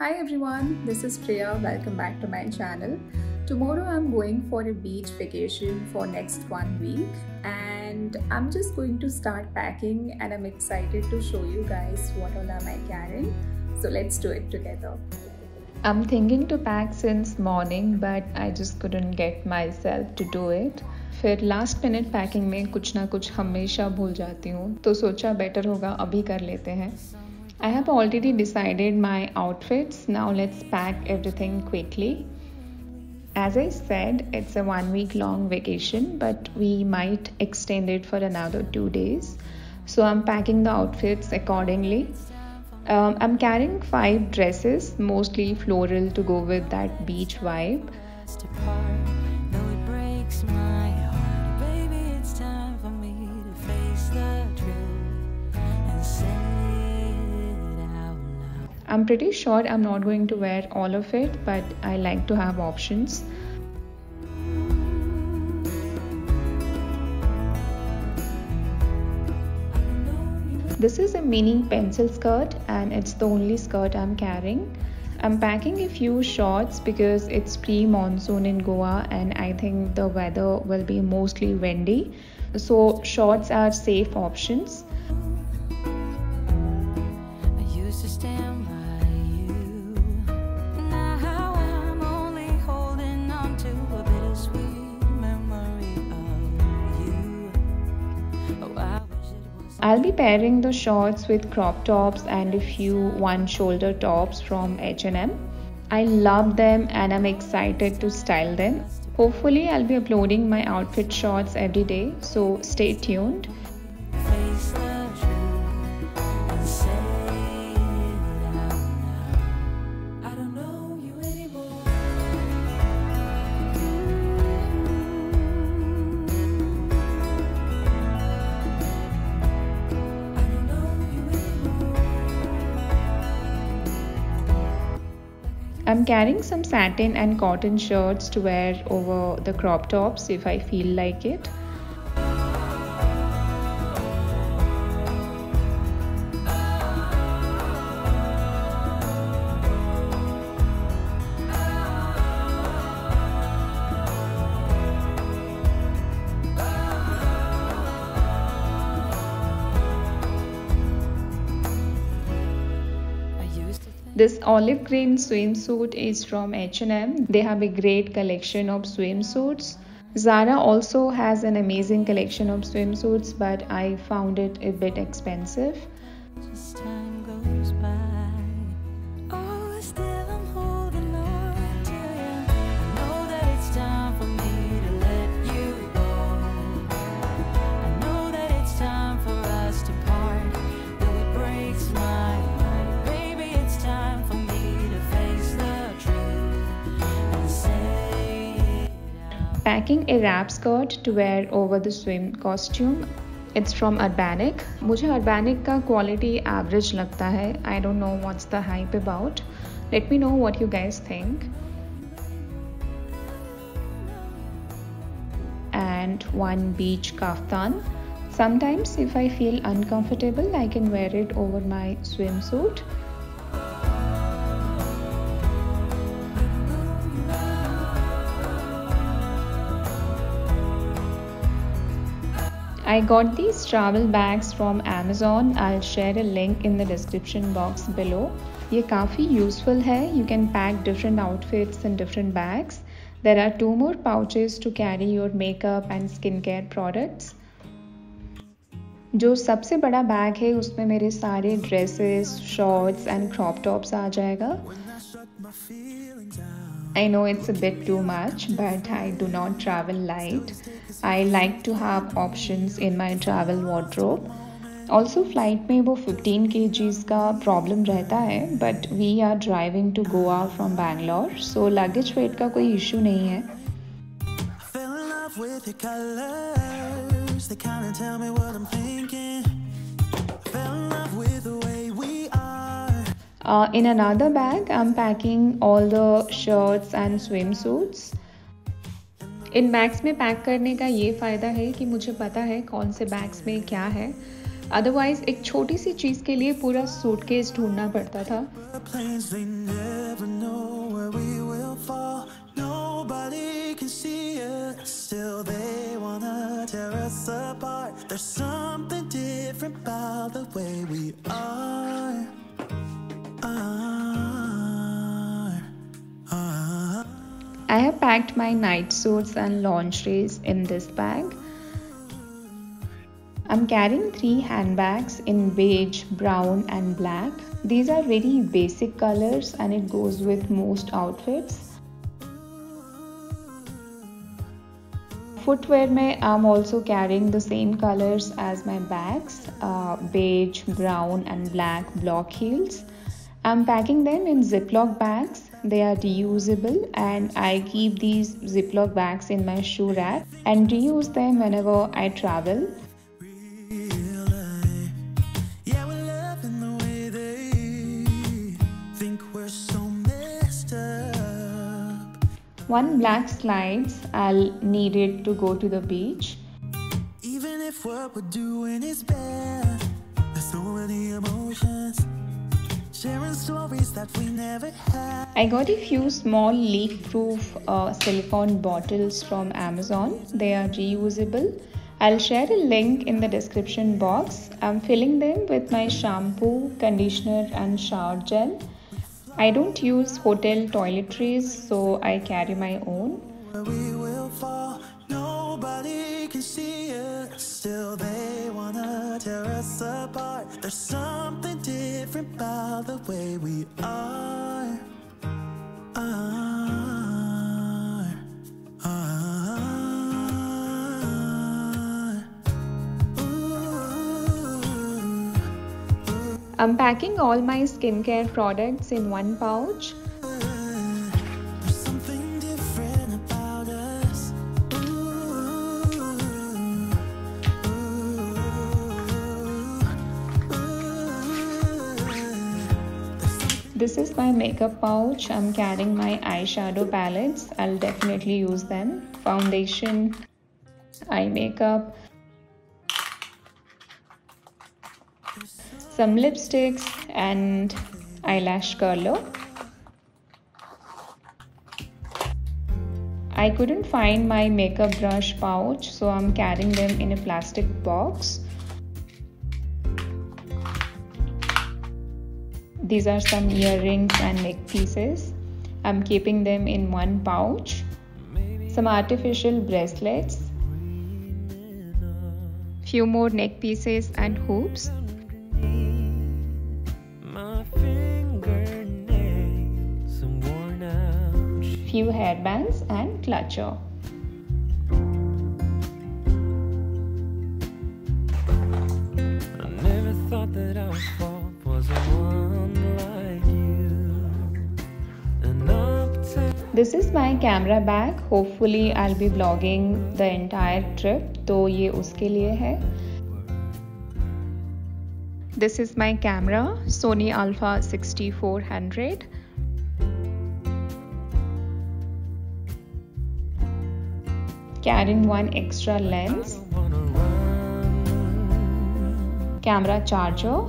Hi everyone, this is Priya. Welcome back to my channel. Tomorrow I'm going for a beach vacation for next 1 week and I'm just going to start packing and I'm excited to show you guys what all am I carrying. So let's do it together. I'm thinking to pack since morning but I just couldn't get myself to do it. फिर last minute packing में कुछ ना कुछ हमेशा भूल जाती हूँ तो सोचा बेटर होगा अभी कर लेते हैं. I have already decided my outfits. Now let's pack everything quickly. As I said, it's a 1 week long vacation, but we might extend it for another 2 days. So I'm packing the outfits accordingly. I'm carrying 5 dresses, mostly floral to go with that beach vibe. I'm pretty sure I'm not going to wear all of it, but I like to have options. This is a mini pencil skirt and it's the only skirt I'm carrying. I'm packing a few shorts because it's pre-monsoon in Goa and I think the weather will be mostly windy. So shorts are safe options. I'll be pairing the shorts with crop tops and a few one-shoulder tops from H&M. I love them and I'm excited to style them. Hopefully I'll be uploading my outfit shots every day, so stay tuned. I'm carrying some satin and cotton shirts to wear over the crop tops if I feel like it. This olive green swimsuit is from H&M. They have a great collection of swimsuits. Zara also has an amazing collection of swimsuits, but I found it a bit expensive. Packing a wrap skirt to wear over the swim costume. It's from Urbanic. मुझे Urbanic का quality average लगता है. I don't know what's the hype about. Let me know what you guys think. And one beach kaftan. Sometimes if I feel uncomfortable, I can wear it over my swimsuit. I got these travel bags from Amazon. I'll share a link in the description box below. ये काफ़ी useful है. You can pack different outfits in different bags. There are 2 more pouches to carry your makeup and skincare products. जो सबसे बड़ा bag है उसमें मेरे सारे dresses, shorts and crop tops आ जाएगा. I know it's a bit too much, but I do not travel light. I like to have options in my travel wardrobe. Also, flight में वो 15 kgs का problem रहता है, but we are driving to Goa from Bangalore, so luggage weight का कोई issue नहीं है. In another bag, I'm packing all the shirts and swimsuits. In bags में पैक करने का ये फ़ायदा है कि मुझे पता है कौन से बैग्स में क्या है. अदरवाइज एक छोटी सी चीज़ के लिए पूरा सूटकेस ढूंढना पड़ता था। I have packed my night suits and lingeries in this bag. I'm carrying 3 handbags in beige, brown and black. These are very basic colors and it goes with most outfits. Footwear mein I'm also carrying the same colors as my bags, beige, brown and black block heels. I'm packing them in Ziploc bags. They are reusable and I keep these Ziploc bags in my shoe rack and reuse them whenever I travel. One black slides, I'll need it to go to the beach. Even if what we're doing is bad, there's so many emotions, sharing stories that we never had. I got a few small leak-proof silicone bottles from Amazon. They are reusable. I'll share a link in the description box. I'm filling them with my shampoo, conditioner and shower gel. I don't use hotel toiletries, so I carry my own. We will fall, nobody can see us. Still they wanna tear us apart. There's something different about the way we are. I'm packing all my skincare products in one pouch. There's something different about us. This is my makeup pouch. I'm carrying my eyeshadow palettes. I'll definitely use them. Foundation, eye makeup, some lipsticks and eyelash curler. I couldn't find my makeup brush pouch, so I'm carrying them in a plastic box. These are some earrings and neck pieces. I'm keeping them in one pouch. Some artificial bracelets, few more neck pieces and hoops. Few hairbands and clutcher. I never thought that our fault was one like you. This is my camera bag. Hopefully I'll be vlogging the entire trip, तो ये उसके लिए है. This is my camera, Sony Alpha 6400. Carrying one extra lens, camera charger.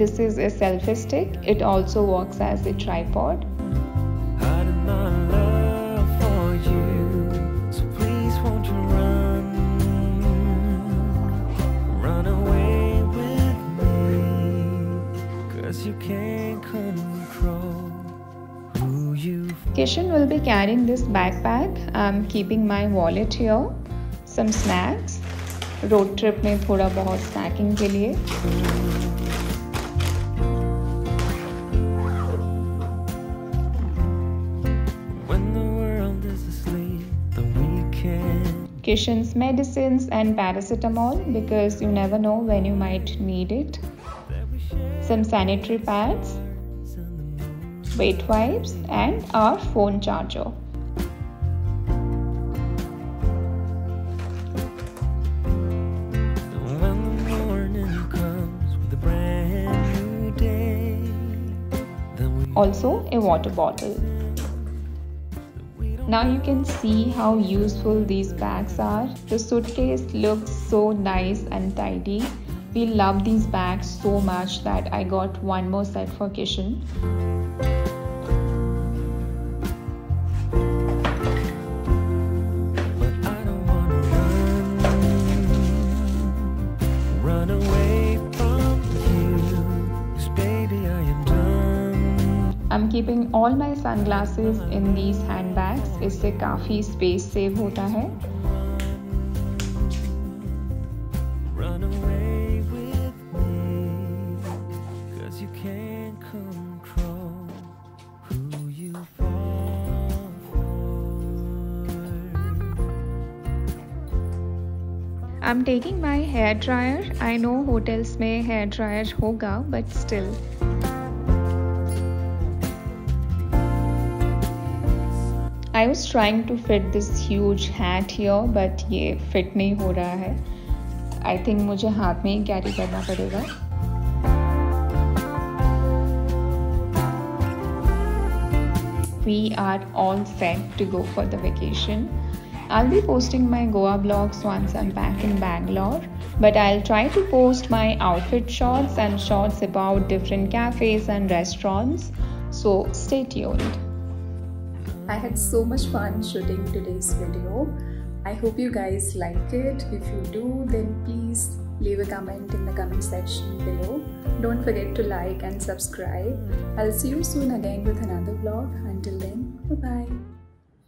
This is a selfie stick. It also works as a tripod. Run away with me, 'cause you can't control. Kishan will be carrying this backpack. I'm keeping my wallet here, some snacks. Road trip में थोड़ा बहुत snacking के लिए. When the world is asleep, the weekend. Kishan's medicines and paracetamol because you never know when you might need it. Some sanitary pads, wet wipes and our phone charger. When the morning comes with a brand new day, then also a water bottle. Now you can see how useful these bags are. The suitcase looks so nice and tidy. We love these bags so much that I got one more set for Kishan. I'm keeping all my sunglasses in these handbags. इससे काफ़ी space save होता है. I'm taking my hair dryer. I know hotels में hair dryer होगा, but still. I was trying to fit this huge hat here, but ये fit नहीं हो रहा है. I think मुझे हाथ में ही carry करना पड़ेगा. We are all set to go for the vacation. I'll be posting my Goa vlogs once I'm back in Bangalore, but I'll try to post my outfit shots and shots about different cafes and restaurants. So stay tuned. I had so much fun shooting today's video. I hope you guys like it. If you do, then please leave a comment in the comment section below. Don't forget to like and subscribe. I'll see you soon again with another vlog. Until then, bye bye.